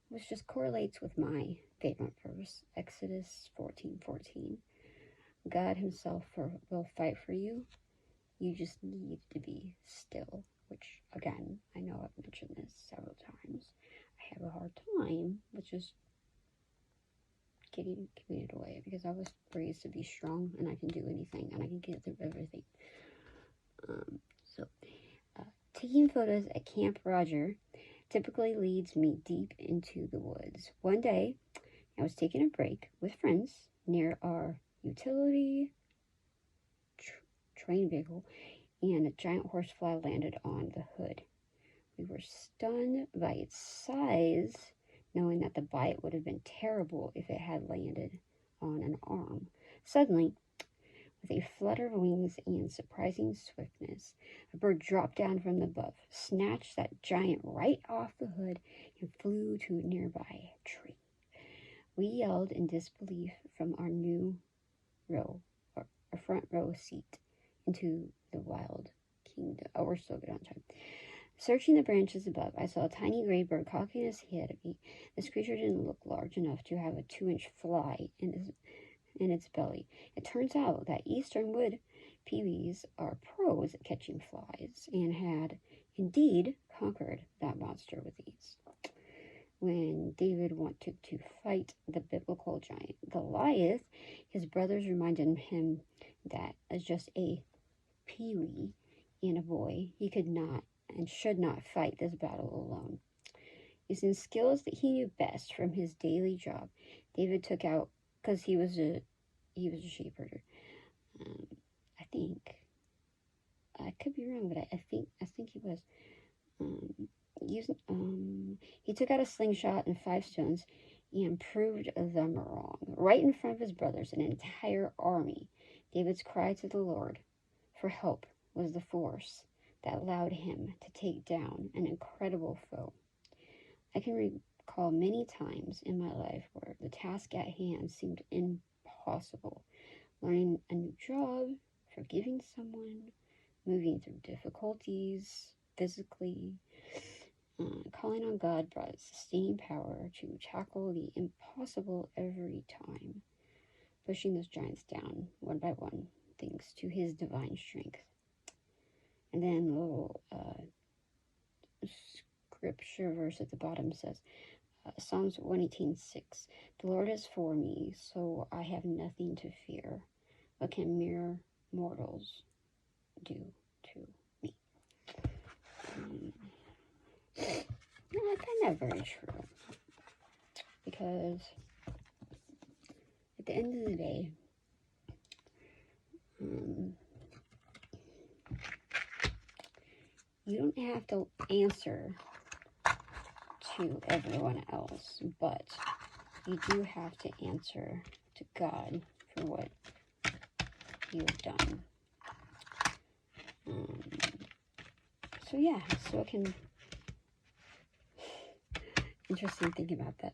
which just correlates with my favorite verse, Exodus 14:14. God himself will fight for you. You just need to be still, which, again, I know I've mentioned this several times. I have a hard time with just getting committed away because I was raised to be strong and I can do anything and I can get through everything. Taking photos at Camp Roger typically leads me deep into the woods. One day, I was taking a break with friends near our utility train vehicle, and a giant horsefly landed on the hood. We were stunned by its size, knowing that the bite would have been terrible if it had landed on an arm. Suddenly, with a flutter of wings and surprising swiftness, a bird dropped down from above, snatched that giant right off the hood, and flew to a nearby tree. We yelled in disbelief from our front row seat into the wild kingdom. Oh, we're so good on time. Searching the branches above, I saw a tiny gray bird cocking his head at me. This creature didn't look large enough to have a 2-inch fly in its belly. It turns out that eastern wood pewees are pros at catching flies and had indeed conquered that monster with ease. When David wanted to fight the biblical giant Goliath, his brothers reminded him that as just a peewee and a boy, he could not and should not fight this battle alone. Using skills that he knew best from his daily job, David took out, because he was a sheep herder. I think I could be wrong, but I think he was. He took out a slingshot and 5 stones and proved them wrong. Right in front of his brothers, an entire army. David's cry to the Lord for help was the force that allowed him to take down an incredible foe. I can recall many times in my life where the task at hand seemed impossible. Learning a new job, forgiving someone, moving through difficulties physically, calling on God brought sustaining power to tackle the impossible every time, pushing those giants down one by one, thanks to his divine strength. And then a little scripture verse at the bottom says, Psalms 118:6. The Lord is for me, so I have nothing to fear. What can mere mortals do to me? That's kind of very true. Because at the end of the day, you don't have to answer to everyone else, but you do have to answer to God for what you have done. So I can, interesting thinking about that.